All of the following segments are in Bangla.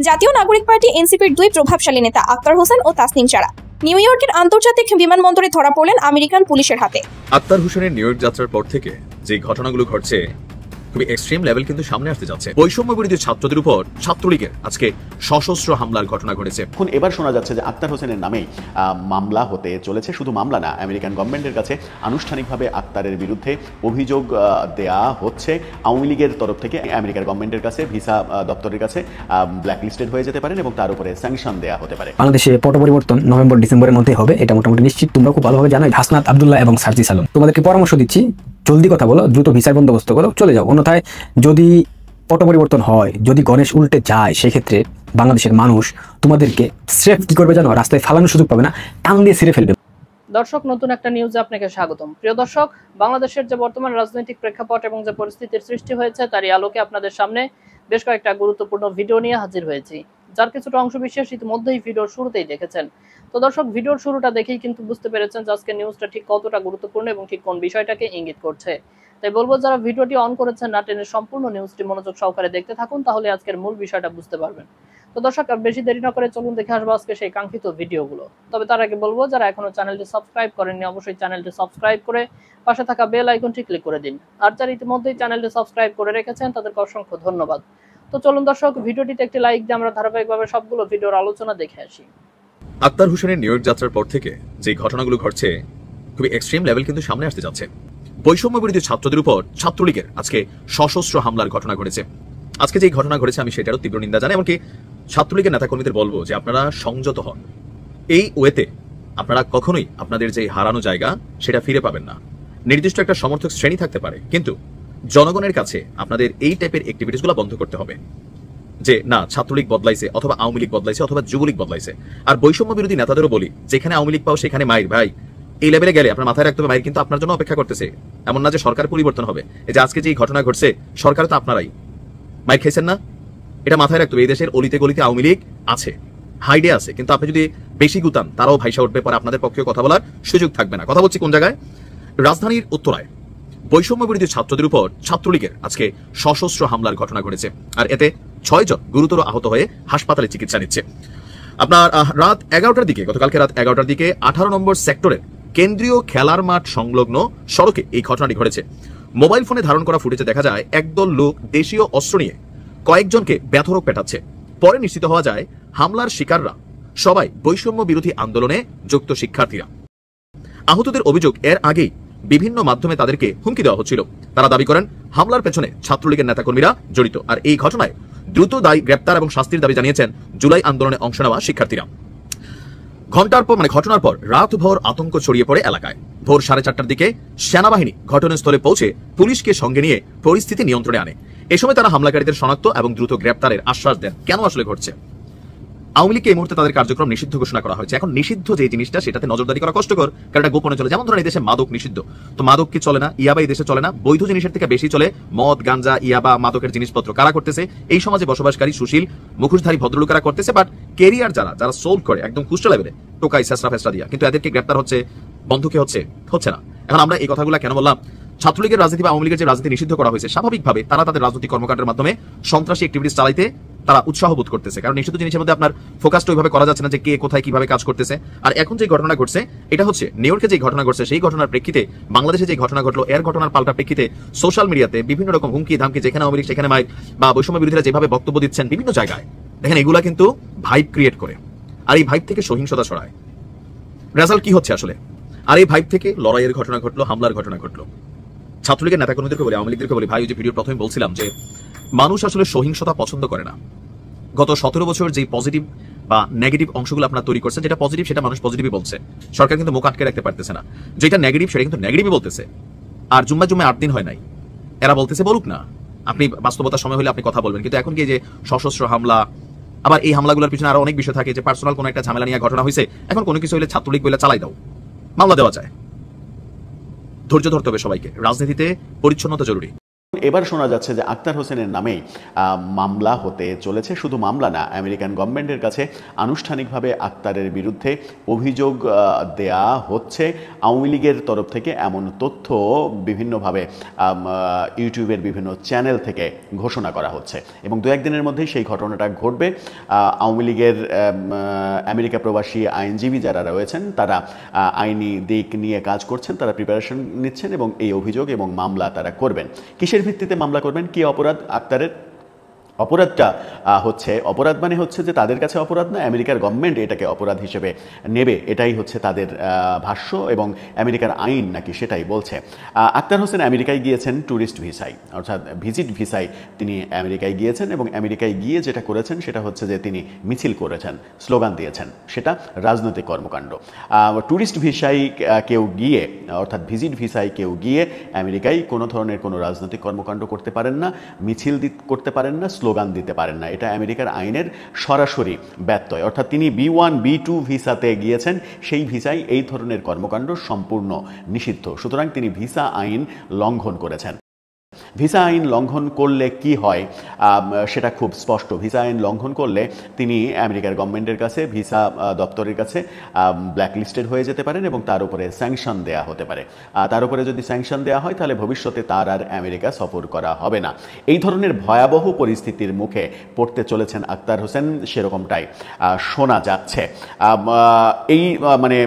জাতীয় নাগরিক পার্টি এনসিপির দুই প্রভাবশালী নেতা আক্তার হোসেন ও তাসনিম চারা নিউ ইয়র্কের আন্তর্জাতিক বিমানবন্দরে ধরা পড়লেন আমেরিকান পুলিশের হাতে। আক্তার হোসেনের নিউ ইয়র্ক যাত্রার পর থেকে যে ঘটনাগুলো ঘটছে খুবই এক্সট্রিম লেভেল কিন্তু সামনে আসতে যাচ্ছে। বৈষম্য বিরোধী ছাত্রদের উপর ছাত্রলীগের আজকে সশস্ত্র হামলার ঘটনা ঘটেছে। এখন এবার শোনা যাচ্ছে যে আক্তার হোসেনের নামে মামলা হতে চলেছে। শুধু মামলা না, আমেরিকান গভর্নমেন্টের কাছে আনুষ্ঠানিকভাবে আক্তারের বিরুদ্ধে অভিযোগ দেয়া হচ্ছে। আওয়ামী লীগের তরফ থেকে আমেরিকার গভর্নমেন্টের কাছে, ভিসা দপ্তরের কাছে ব্ল্যাকলিস্টেড হয়ে যেতে পারেন এবং তার উপরে স্যাংশন দেওয়া হতে পারে। বাংলাদেশে পট পরিবর্তন নভেম্বর ডিসেম্বরের মধ্যে হবে, এটা মোটামুটি নিশ্চিত। তোমরা খুব ভালোভাবে জানো। হাসনাত আব্দুল্লাহ এবং সার্জিস আলম, তোমাদেরকে পরামর্শ দিচ্ছি, জলদি কথা বলো, দ্রুত ভিসার বন্দোবস্ত করো, চলে যাও। অন্যথায় যদি পট পরিবর্তন হয়, যদি গণেশ উল্টে যায়, সেক্ষেত্রে বাংলাদেশের মানুষ তোমাদেরকে স্রেফ কি করবে জানো? রাস্তায় ফালানোর সুযোগ পাবে না, টান দিয়ে ছিঁড়ে ফেলবে। দর্শক, নতুন একটা নিউজে আপনাকে স্বাগতম। প্রিয় দর্শক, বাংলাদেশের যে বর্তমান রাজনৈতিক প্রেক্ষাপট এবং যে পরিস্থিতির সৃষ্টি হয়েছে তারই আলোকে আপনাদের সামনে বেশ কয়েকটা গুরুত্বপূর্ণ ভিডিও নিয়ে হাজির হয়েছি, যার কিছুটা অংশ বিশেষ ইতিমধ্যেই ভিডিওর শুরুতেই দেখেছেন। তো দর্শক, ভিডিওর শুরুটা দেখেই কিন্তু বুঝতে পেরেছেন যে আজকে নিউজটা ঠিক কতটা গুরুত্বপূর্ণ এবং ঠিক কোন বিষয়টাকে ইঙ্গিত করছে। তাই বলবো, যারা ভিডিওটি অন করেছেন না টেনে সম্পূর্ণ নিউজটি মনোযোগ সহকারে দেখতে থাকুন, তাহলে আজকের মূল বিষয়টা বুঝতে পারবেন। তো দর্শক, বেশি দেরি না করে চলুন দেখে আসবো আজকে সেই কাঙ্ক্ষিত ভিডিওগুলো। তবে তার আগে বলবো, যারা এখনো চ্যানেলটি সাবস্ক্রাইব করেননি অবশ্যই চ্যানেলটি সাবস্ক্রাইব করে পাশে থাকা বেল আইকনটি ক্লিক করে দিন। আর যারা ইতিমধ্যেই চ্যানেলটি সাবস্ক্রাইব করে রেখেছেন তাদেরকে অসংখ্য ধন্যবাদ। তো চলুন দর্শক, ভিডিওটিতে একটি লাইক দিয়ে আমরা ধারাবাহিকভাবে সবগুলো ভিডিওর আলোচনা দেখে আসি। আক্তার হোসেনের নিউ ইয়র্ক যাত্রার পর থেকে যে ঘটনাগুলো ঘটছে খুবই এক্সট্রিম লেভেল কিন্তু সামনে আসতে যাচ্ছে। বৈষম্য বিরোধী ছাত্রদের উপর ছাত্রলীগের আজকে সশস্ত্র হামলার ঘটনা ঘটেছে। আজকে যে ঘটনা ঘটেছে আমি সেটারও তীব্র নিন্দা জানাই। এমনকি ছাত্রলীগের নেতাকর্মীদের বলবো যে আপনারা সংযত হন। এই ওয়েতে আপনারা কখনোই আপনাদের যে হারানো জায়গা সেটা ফিরে পাবেন না। নির্দিষ্ট একটা সমর্থক শ্রেণী থাকতে পারে, কিন্তু জনগণের কাছে আপনাদের এই টাইপের অ্যাক্টিভিটিসগুলো বন্ধ করতে হবে। যে না, ছাত্রলীগ বদলাইছে অথবা আওয়ামী লীগ বদলাইছে অথবা যুবলীগ বদলাইছে। আর বৈষম্য বিরোধী নেতাদেরও বলি, যেখানে আওয়ামী লীগ পাও সেখানে মাইর। ভাই, এই লেভেলে গেলে আপনার মাথায় রাখতে হবে মাইর কিন্তু আপনার জন্য অপেক্ষা করতেছে। এমন না যে সরকার পরিবর্তন হবে। এই যে আজকে যে ঘটনা ঘটছে, সরকার তো আপনারাই মাইর খাইছেন না, এটা মাথায় রাখতে হবে। এই দেশের অলিতে গলিতে আওয়ামী লীগ আছে, হাইডে আছে, কিন্তু আপনি যদি বেশি গুতান তারাও ভাইসা উঠবে, পরে আপনাদের পক্ষে কথা বলার সুযোগ থাকবে না। কথা বলছি কোন জায়গায়? রাজধানীর উত্তরায় বৈষম্য বিরোধী ছাত্রদের উপর ছাত্রলীগের আজকে সশস্ত্র হামলার ঘটনা ঘটেছে। আর এতে 6 জন গুরুতর আহত হয়ে হাসপাতালে চিকিৎসা নিচ্ছে। আপনার রাত 11টার দিকে, গতকালকে রাত 11টার দিকে 18 নম্বর সেক্টরের কেন্দ্রীয় খেলার মাঠ সংলগ্ন সড়কে এই ঘটনাটি ঘটেছে। মোবাইল ফোনে ধারণ করা ফুটেজে দেখা যায় একদল লোক দেশীয় অস্ত্র নিয়ে কয়েকজনকে বেধড়ক পেটাচ্ছে। পরে নিশ্চিত হওয়া যায় হামলার শিকাররা সবাই বৈষম্য বিরোধী আন্দোলনে যুক্ত শিক্ষার্থীরা। আহতদের অভিযোগ, এর আগেই বিভিন্ন মাধ্যমে তাদেরকে হুমকি দেওয়া হচ্ছিল। তারা দাবি করেন হামলার পেছনে ছাত্রলীগের নেতাকর্মীরা জড়িত। আর এই ঘটনায় দ্রুত দায়ী গ্রেপ্তার এবং শাস্তির দাবি জানিয়েছেন জুলাই আন্দোলনে অংশ নেওয়া শিক্ষার্থীরা। ঘটনার পর রাতভর আতঙ্ক ছড়িয়ে পড়ে এলাকায়। ভোর 4:30টার দিকে সেনাবাহিনী ঘটনাস্থলে পৌঁছে পুলিশকে সঙ্গে নিয়ে পরিস্থিতি নিয়ন্ত্রণে আনে। এ সময় তারা হামলাকারীদের শনাক্ত এবং দ্রুত গ্রেপ্তারের আশ্বাস দেন। কেন আসলে ঘটছে? আওয়ামী লীগকে এই মুহূর্তে তাদের কার্যক্রম নিষিদ্ধ ঘোষণা করা হয়েছে। এখন নিষিদ্ধ যে জিনিসটা, সেটাতে নজরদারি করা কষ্টকর, কারণ এটা গোপনে চলে। যেমন ধরেন এই দেশে মাদক নিষিদ্ধ, তো মাদক কি চলে না? ইয়াবা এই দেশে চলে না? বৈধ জিনিসের থেকে বেশি চলে মদ, গাঞ্জা, ইয়াবা, মাদকের জিনিসপত্র। কারা করতেছে? এই সমাজে বসবাসকারী সুশীল মুখোশধারী ভদ্রলোকেরা করতেছে। বাট কেরিয়ার যারা সোল্ড করে একদম খুচরা লেভেলে টোকাই ছেঁচড়া ফেসড়া দিয়া, কিন্তু এদেরকে গ্রেপ্তার হচ্ছে, বন্ধুকে হচ্ছে না। এখন আমরা এই কথাগুলো কেন বললাম? ছাত্রলীগের রাজনীতি বা আওয়ামী লীগের যে রাজনীতি নিষিদ্ধ করা হয়েছে, স্বাভাবিকভাবে তারা তাদের রাজনৈতিক কর্মকাণ্ডের মাধ্যমে সন্ত্রাসী অ্যাক্টিভিটিস চালাইতে তারা উৎসাহ বোধ করতেছে। কারণ নিষিদ্ধ জিনিসের মধ্যে আপনার ফোকাসটা ওইভাবে করা যাচ্ছে না যে কে কোথায় কিভাবে কাজ করতেছে। আর এখন যে ঘটনা ঘটছে, এটা হচ্ছে নিউ ইয়র্কে যে ঘটনা ঘটছে, সেই ঘটনার প্রেক্ষিতে বাংলাদেশে যে ঘটনা ঘটলো, এর ঘটনার পাল্টা প্রেক্ষিতে সোশ্যাল মিডিয়াতে বিভিন্ন রকম হুমকি ধামকি, যেখানে আওয়ামী লীগ সেখানে মাইর, বা বৈষম্য বিরোধীরা যেভাবে বক্তব্য দিচ্ছেন বিভিন্ন জায়গায়, দেখেন এগুলা কিন্তু ভাইব ক্রিয়েট করে। আর এই ভাইব থেকে সহিংসতা ছড়ায়। রেজাল্ট কি হচ্ছে আসলে? আর এই ভাইব থেকে লড়াইয়ের ঘটনা ঘটলো, হামলার ঘটনা ঘটলো। ছাত্রলীগের নেতাকর্মীদেরকে বলি, আওয়ামী লীগদেরকে বলি, ভাই ওই যে ভিডিওর প্রথমে বলছিলাম যে মানুষ আসলে সহিংসতা পছন্দ করে না। গত 17 বছর যে পজিটিভ বা নেগেটিভ অংশগুলো আপনারা তৈরি করছেন, যেটা পজিটিভ সেটা মানুষ পজিটিভই বলছে, সরকার কিন্তু মুখ আটকে রাখতে পারতেছে না। যেটা নেগেটিভ সেটা কিন্তু নেগেটিভই বলতেছে। আর জুম্মায় 8 দিন হয় নাই, এরা বলতেছে বলুক না, আপনি বাস্তবতার সময় হলে আপনি কথা বলবেন। কিন্তু এখন কি যে সশস্ত্র হামলা, আবার এই হামলাগুলোর পিছনে আরো অনেক বিষয় থাকে, যে পার্সোনাল কোনো একটা ঝামেলা নিয়ে ঘটনা হয়েছে, এখন কোনো কিছু হলে ছাত্রলীগ বলে চালাই দাও, মামলা দেওয়া যায়। ধৈর্য ধরতে হবে সবাইকে। রাজনীতিতে পরিচ্ছন্নতা জরুরি। এবার শোনা যাচ্ছে যে আক্তার হোসেনের নামেই মামলা হতে চলেছে। শুধু মামলা না, আমেরিকান গভর্নমেন্টের কাছে আনুষ্ঠানিকভাবে আক্তারের বিরুদ্ধে অভিযোগ দেয়া হচ্ছে। আওয়ামী লীগের তরফ থেকে এমন তথ্য বিভিন্নভাবে ইউটিউবের বিভিন্ন চ্যানেল থেকে ঘোষণা করা হচ্ছে এবং দু একদিনের মধ্যেই সেই ঘটনাটা ঘটবে। আওয়ামী লীগের আমেরিকা প্রবাসী আইনজীবী যারা রয়েছেন তারা আইনি দিক নিয়ে কাজ করছেন, তারা প্রিপারেশন নিচ্ছেন এবং এই অভিযোগ এবং মামলা তারা করবেন। কিসের ভিত্তিতে মামলা করবেন, কি অপরাধ আক্তারের? অপরাধটা অপরাধ মানে হচ্ছে যে তাদের কাছে অপরাধ না, আমেরিকার গভর্নমেন্ট এটাকে অপরাধ হিসেবে নেবে, এটাই হচ্ছে তাদের ভাষ্য এবং আমেরিকার আইন নাকি সেটাই বলছে। আক্তার হোসেন আমেরিকায় গিয়েছেন ট্যুরিস্ট ভিসায়, অর্থাৎ ভিজিট ভিসায় তিনি আমেরিকায় গিয়েছেন এবং আমেরিকায় গিয়ে যেটা করেছেন সেটা হচ্ছে যে তিনি মিছিল করেছেন, স্লোগান দিয়েছেন, সেটা রাজনৈতিক কর্মকাণ্ড। ট্যুরিস্ট ভিসায় কেউ গিয়ে, অর্থাৎ ভিজিট ভিসায় কেউ গিয়ে আমেরিকায় কোনো ধরনের কোনো রাজনৈতিক কর্মকাণ্ড করতে পারেন না, মিছিল করতে পারেন না, স্লোগান দিতে পারেন না, এটা আমেরিকার আইনের সরাসরি ব্যত্যয়। অর্থাৎ তিনি B1 B2 ভিসাতে গিয়েছেন, সেই ভিসায় এই ধরনের কর্মকাণ্ড সম্পূর্ণ নিষিদ্ধ। সুতরাং তিনি ভিসা আইন লঙ্ঘন করেছেন। ভিসা আইন লঙ্ঘন করলে কি হয় সেটা খুব স্পষ্ট। ভিসা আইন লঙ্ঘন করলে তিনি আমেরিকার গভর্নমেন্টের কাছে, ভিসা দপ্তরের কাছে ব্ল্যাকলিস্টেড হয়ে যেতে পারেন এবং তার উপরে স্যাংশন দেয়া হতে পারে। তার উপরে যদি স্যাংশন দেওয়া হয় তাহলে ভবিষ্যতে তার আর আমেরিকা সফর করা হবে না। এই ধরনের ভয়াবহ পরিস্থিতির মুখে পড়তে চলেছেন আক্তার হোসেন, সেরকমটাই শোনা যাচ্ছে। এই মানে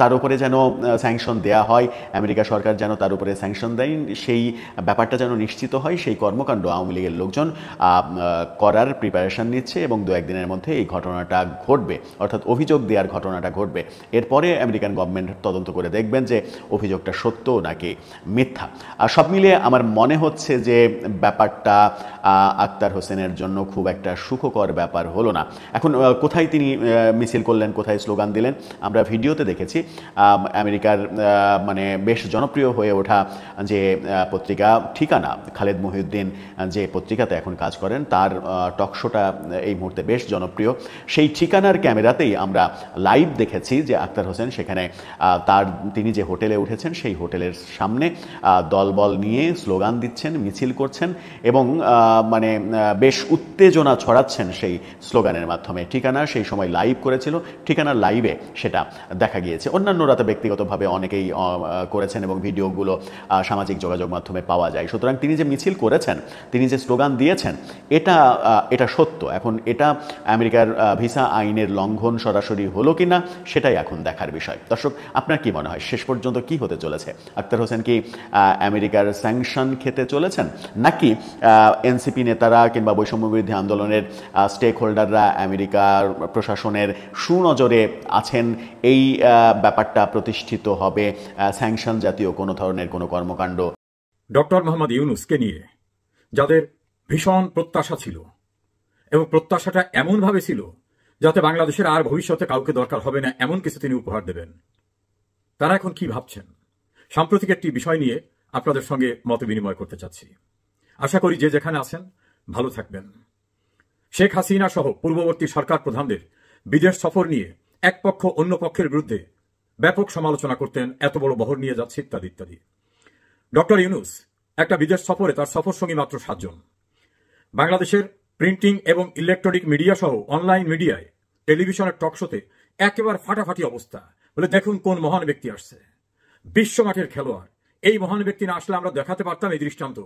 তার উপরে যেন স্যাংশন দেয়া হয়, আমেরিকা সরকার যেন তার উপরে স্যাংশন দেয়, সেই ব্যাপারটা যেন নিশ্চিত হয়, সেই কর্মকাণ্ড আওয়ামী লীগের লোকজন করার প্রিপারেশন নিচ্ছে এবং দু একদিনের মধ্যে এই ঘটনাটা ঘটবে, অর্থাৎ অভিযোগ দেওয়ার ঘটনাটা ঘটবে। এরপরে আমেরিকান গভর্নমেন্ট তদন্ত করে দেখবেন যে অভিযোগটা সত্য নাকি মিথ্যা। আর সব মিলিয়ে আমার মনে হচ্ছে যে ব্যাপারটা আক্তার হোসেনের জন্য খুব একটা সুখকর ব্যাপার হলো না। এখন কোথায় তিনি মিছিল করলেন, কোথায় স্লোগান দিলেন, আমরা ভিডিওতে দেখেছি। আমেরিকার মানে বেশ জনপ্রিয় হয়ে ওঠা যে পত্রিকা ঠিকানা, খালেদ মহিউদ্দিন যে পত্রিকাতে এখন কাজ করেন, তার টকশোটা এই মুহূর্তে বেশ জনপ্রিয়। সেই ঠিকানার ক্যামেরাতেই আমরা লাইভ দেখেছি যে আক্তার হোসেন সেখানে তিনি যে হোটেলে উঠেছেন সেই হোটেলের সামনে দলবল নিয়ে স্লোগান দিচ্ছেন, মিছিল করছেন এবং মানে বেশ উত্তেজনা ছড়াচ্ছেন সেই স্লোগানের মাধ্যমে। ঠিকানা সেই সময় লাইভ করেছিল, ঠিকানার লাইভে সেটা দেখা গিয়েছে। অন্যান্যরা তো ব্যক্তিগতভাবে অনেকেই করেছেন এবং ভিডিওগুলো সামাজিক যোগাযোগ মাধ্যমে পাওয়া যায়। সুতরাং তিনি যে মিছিল করেছেন, তিনি যে স্লোগান দিয়েছেন, এটা সত্য। এখন এটা আমেরিকার ভিসা আইনের লঙ্ঘন সরাসরি হলো কিনা সেটাই এখন দেখার বিষয়। দর্শক, আপনার কি মনে হয় শেষ পর্যন্ত কি হতে চলেছে? আক্তার হোসেন কি আমেরিকার স্যাংশন খেতে চলেছেন, নাকি এনসিপি নেতারা কিংবা বৈষম্য বিরোধী আন্দোলনের স্টেক হোল্ডাররা আমেরিকার প্রশাসনের সুনজরে আছেন, এই ব্যাপারটা প্রতিষ্ঠিত হবে, স্যাংশন জাতীয় কোনো ধরনের কোনো কর্মকাণ্ড? ডক্টর মোহাম্মদ ইউনূসকে নিয়ে যাদের ভীষণ প্রত্যাশা ছিল এবং প্রত্যাশাটা এমনভাবে ছিল যাতে বাংলাদেশের আর ভবিষ্যতে কাউকে দরকার হবে না এমন কিছু তিনি উপহার দেবেন, তারা এখন কি ভাবছেন? সাম্প্রতিক একটি বিষয় নিয়ে আপনাদের সঙ্গে মত বিনিময় করতে চাচ্ছি। আশা করি যে যেখানে আছেন ভালো থাকবেন। শেখ হাসিনা সহ পূর্ববর্তী সরকার প্রধানদের বিদেশ সফর নিয়ে এক পক্ষ অন্য পক্ষের বিরুদ্ধে ব্যাপক সমালোচনা করতেন, এত বড় বহর নিয়ে যাচ্ছে ইত্যাদি ইত্যাদি। ডক্টর ইউনূস একটা বিদেশ সফরে তার সফর সঙ্গী মাত্র 7 জন। বাংলাদেশের প্রিন্টিং এবং ইলেকট্রনিক মিডিয়া সহ অনলাইন মিডিয়ায়, টেলিভিশনের টকশোতে একেবারে ফাটাফাটি অবস্থা, বলে দেখুন কোন মহান ব্যক্তি আসছে, বিশ্বমাঠের খেলোয়াড়। এই মহান ব্যক্তি না আসলে আমরা দেখাতে পারতাম এই দৃষ্টান্ত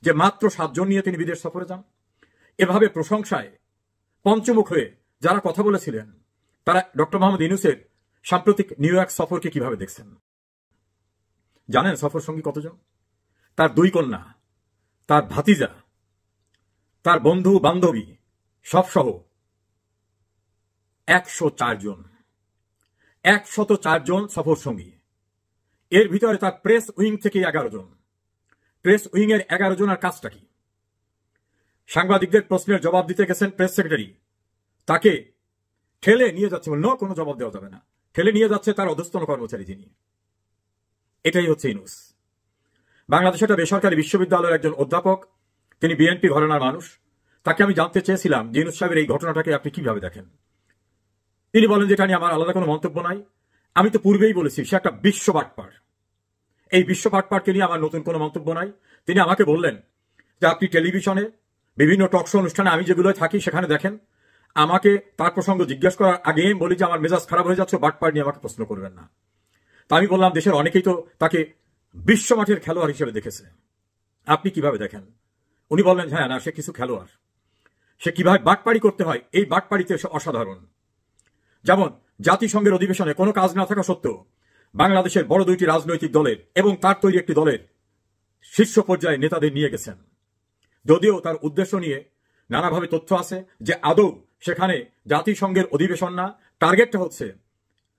যে মাত্র 7 জন নিয়ে তিনি বিদেশ সফরে যান। এভাবে প্রশংসায় পঞ্চমুখ হয়ে যারা কথা বলেছিলেন তারা ডক্টর মোহাম্মদ ইউনূসের সাম্প্রতিক নিউ ইয়র্ক সফরকে কিভাবে দেখছেন? জানেন সফর সঙ্গী কতজন? তার 2 কন্যা, তার ভাতিজা, তার বন্ধু বান্ধবী সব সহ 104 জন। 104 জন সফর সঙ্গী। এর ভিতরে তার প্রেস উইং থেকে 11 জন। প্রেস উইং এর 11 জনের কাজটা কি? সাংবাদিকদের প্রশ্নের জবাব দিতে গেছেন প্রেস সেক্রেটারি, তাকে ঠেলে নিয়ে যাচ্ছে, বলল কোনো জবাব দেওয়া যাবে না, ঠেলে নিয়ে যাচ্ছে তার অধস্তন কর্মচারী যিনি। এটাই হচ্ছে ইউনূস। বাংলাদেশে একটা বেসরকারি বিশ্ববিদ্যালয়ের একজন অধ্যাপক, তিনি বিএনপি ঘরানার মানুষ। তাকে আমি জানতে চেয়েছিলাম যে ইউনূস সাহেবের এই ঘটনাটাকে আপনি কিভাবে দেখেন। তিনি বলেন যে এটা নিয়ে আমার আলাদা কোনো মন্তব্য নাই। আমি তো পূর্বেই বলেছি সে একটা বিশ্ব বাটপার। এই বিশ্ব বাটপারকে নিয়ে আমার নতুন কোনো মন্তব্য নাই। তিনি আমাকে বললেন যে আপনি টেলিভিশনে বিভিন্ন টকশো অনুষ্ঠানে আমি যেগুলো থাকি সেখানে দেখেন, আমাকে তার প্রসঙ্গ জিজ্ঞেস করার আগে বলি যে আমার মেজাজ খারাপ হয়ে যাচ্ছে, বাটপার নিয়ে আমাকে প্রশ্ন করবেন না। তা আমি বললাম দেশের অনেকেই তো তাকে বিশ্বমাঠের খেলোয়াড় হিসেবে দেখেছে, আপনি কিভাবে দেখেন? উনি বললেন হ্যাঁ না, সে কিছু খেলোয়াড়, সে কিভাবে বাটপাড়ি করতে হয় এই বাটপাড়িতে সে অসাধারণ। যেমন জাতিসংঘের অধিবেশনে কোনো কাজ না থাকা সত্ত্বেও বাংলাদেশের বড় দুইটি রাজনৈতিক দলের এবং তার তৈরি একটি দলের শীর্ষ পর্যায়ে নেতাদের নিয়ে গেছেন, যদিও তার উদ্দেশ্য নিয়ে নানাভাবে তথ্য আছে যে আদৌ সেখানে জাতিসংঘের অধিবেশন না, টার্গেটটা হচ্ছে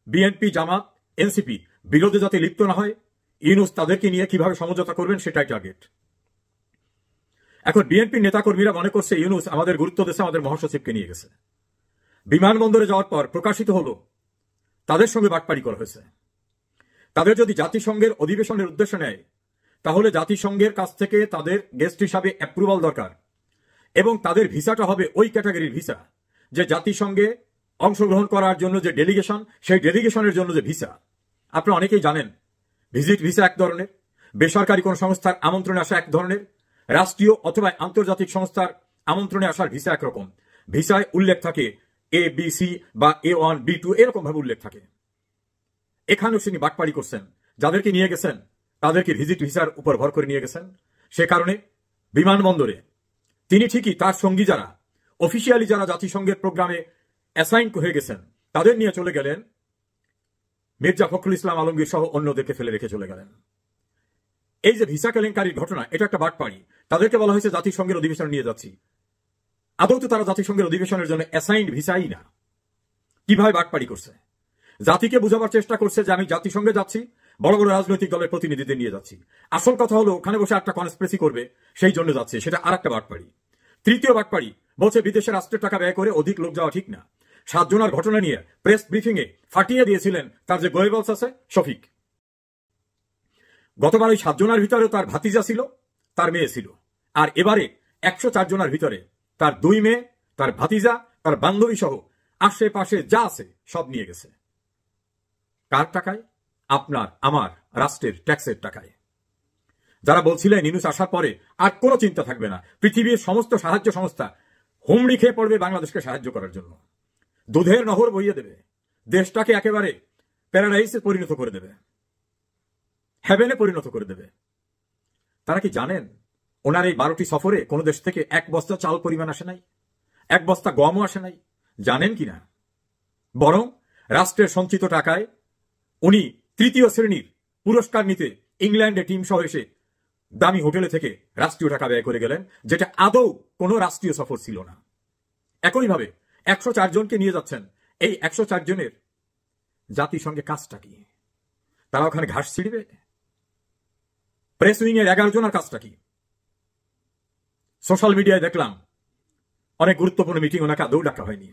বিএনপি, জামাত, এনসিপি বিরোধে যাতে লিপ্ত না হয়, ইউনূস তাদেরকে নিয়ে কিভাবে সমঝোতা করবেন সেটাই টার্গেট। এখন বিএনপির নেতাকর্মীরা মনে করছে ইউনূস আমাদের গুরুত্ব দিয়েছে, আমাদের মহাসচিবকে নিয়ে গেছে। বিমানবন্দরে যাওয়ার পর প্রকাশিত হলো তাদের সঙ্গে বাটপাড়ি করা হয়েছে। তাদের যদি জাতিসংঘের অধিবেশনের উদ্দেশ্য নেয় তাহলে জাতিসংঘের কাছ থেকে তাদের গেস্ট হিসাবে অ্যাপ্রুভাল দরকার, এবং তাদের ভিসাটা হবে ওই ক্যাটাগরির ভিসা যে জাতিসংঘে অংশগ্রহণ করার জন্য যে ডেলিগেশন, সেই ডেলিগেশনের জন্য যে ভিসা। আপনারা অনেকেই জানেন ভিজিট ভিসা এক ধরনের, বেসরকারি কোন সংস্থার আমন্ত্রণে আসা এক ধরনের, রাষ্ট্রীয় অথবা আন্তর্জাতিক সংস্থার আমন্ত্রণে আসার ভিসা একরকম। ভিসায় উল্লেখ থাকে ABC বা A1, B2 এরকম ভাবে উল্লেখ থাকে। এখানেও তিনি বাটপাড়ি করছেন, যাদেরকে নিয়ে গেছেন তাদেরকে ভিজিট ভিসার উপর ভর করে নিয়ে গেছেন। সে কারণে বিমানবন্দরে তিনি ঠিকই তার সঙ্গী যারা অফিসিয়ালি যারা জাতিসংঘের প্রোগ্রামে অ্যাসাইন হয়ে গেছেন তাদের নিয়ে চলে গেলেন, মির্জা ফখরুল ইসলাম আলমগীর সহ অন্যদেরকে ফেলে রেখে চলে গেলেন। এই যে ভিসা কেলেঙ্কারির ঘটনা, এটা একটা বাটপাড়ি। তাদেরকে বলা হয়েছে জাতিসংঘের অধিবেশনে নিয়ে যাচ্ছি, আদৌ তো তারা জাতিসংঘের অধিবেশনের জন্য অ্যাসাইন্ড ভিসাই না। কিভাবে বাটপাড়ি করছে? জাতিকে বোঝাবার চেষ্টা করছে যে আমি জাতিসংঘে যাচ্ছি, বড় বড় রাজনৈতিক দলের প্রতিনিধিদের নিয়ে যাচ্ছি। আসল কথা হলো ওখানে বসে একটা কনস্পিরেসি করবে, সেই জন্য যাচ্ছে, সেটা আর একটা বাটপাড়ি। তৃতীয় বাটপাড়ি বলছে বিদেশে রাষ্ট্রের টাকা ব্যয় করে অধিক লোক যাওয়া ঠিক না। 7 জনের ঘটনা নিয়ে প্রেস ব্রিফিং এ ফাটিয়ে দিয়েছিলেন তার যে গোয়েবলস আছে শফিক। গতবার ওই 7 জনের ভিতরে তার ভাতিজা ছিল, তার মেয়ে ছিল, আর এবারে 104 জনের ভিতরে তার 2 মেয়ে, তার ভাতিজা, তার বান্ধবী সহ আশেপাশে যা আছে সব নিয়ে গেছে। কার টাকায়? আপনার আমার রাষ্ট্রের ট্যাক্সের টাকায়। যারা বলছিলেন ইউনূস আসার পরে আর কোনো চিন্তা থাকবে না, পৃথিবীর সমস্ত সাহায্য সংস্থা হুমড়ি খেয়ে পড়বে বাংলাদেশকে সাহায্য করার জন্য, দুধের নহর বইয়ে দেবে, দেশটাকে একেবারে প্যারাডাইসে পরিণত করে দেবে, হেভেনে পরিণত করে দেবে। তারা কি জানেন ওনার এই 12টি সফরে কোন দেশ থেকে 1 বস্তা চাল পরিমাণ আসে নাই, 1 বস্তা গমও আসে নাই? জানেন কিনা? বরং রাষ্ট্রের সঞ্চিত টাকায় উনি 3য় শ্রেণীর পুরস্কার নিতে ইংল্যান্ডে টিম সহ এসে দামি হোটেলে থেকে রাষ্ট্রীয় টাকা ব্যয় করে গেলেন, যেটা আদৌ কোনো রাষ্ট্রীয় সফর ছিল না। একইভাবে 104 জনকে নিয়ে যাচ্ছেন। এই 104 জনের জাতিসংঘে কাজটা কি? তারা ওখানে ঘাস ছিঁড়বে? প্রেস উইং এর 11 জনের কাজটা কি? সোশ্যাল মিডিয়ায় দেখলাম অনেক গুরুত্বপূর্ণ মিটিং ওনাকে আদৌ ডাকা হয়নি,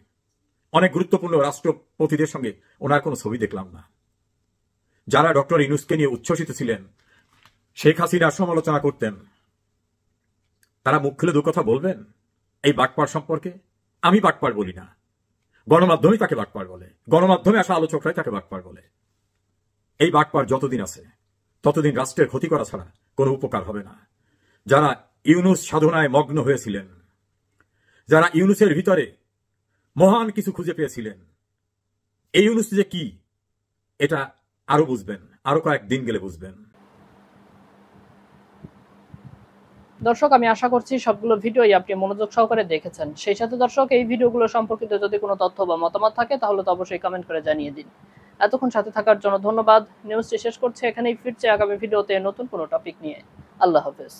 অনেক গুরুত্বপূর্ণ রাষ্ট্রপতিদের সঙ্গে ওনার কোনো ছবি দেখলাম না। যারা ডক্টর ইউনূসকে নিয়ে উচ্ছ্বসিত ছিলেন, শেখ হাসিনার সমালোচনা করতেন, তারা মুখ খুলে 2 কথা বলবেন এই বাটপার সম্পর্কে? আমি বাটপার বলি না, গণমাধ্যমই তাকে বাটপার বলে, গণমাধ্যমে আসা আলোচকরাই তাকে বাটপার বলে। এই বাটপার যতদিন আছে ততদিন রাষ্ট্রের ক্ষতি করা ছাড়া কোনো উপকার হবে না। যারা ইউনূস সাধনায় মগ্ন হয়েছিলেন, যারা ইউনূসের ভিতরে মহান কিছু খুঁজে পেয়েছিলেন, এই ইউনূস যে কি এটা আরো বুঝবেন, আরো কয়েকদিন গেলে বুঝবেন। দর্শক, আমি আশা করছি সবগুলো ভিডিওই আপনি মনোযোগ সহকারে দেখেছেন। সেই সাথে দর্শক, এই ভিডিওগুলো সম্পর্কিত যদি কোনো তথ্য বা মতামত থাকে তাহলে তো অবশ্যই কমেন্ট করে জানিয়ে দিন। এতক্ষণ সাথে থাকার জন্য ধন্যবাদ। নিউজটি শেষ করছে এখানেই, ফিরছে আগামী ভিডিওতে নতুন কোনো টপিক নিয়ে। আল্লাহ হাফেজ।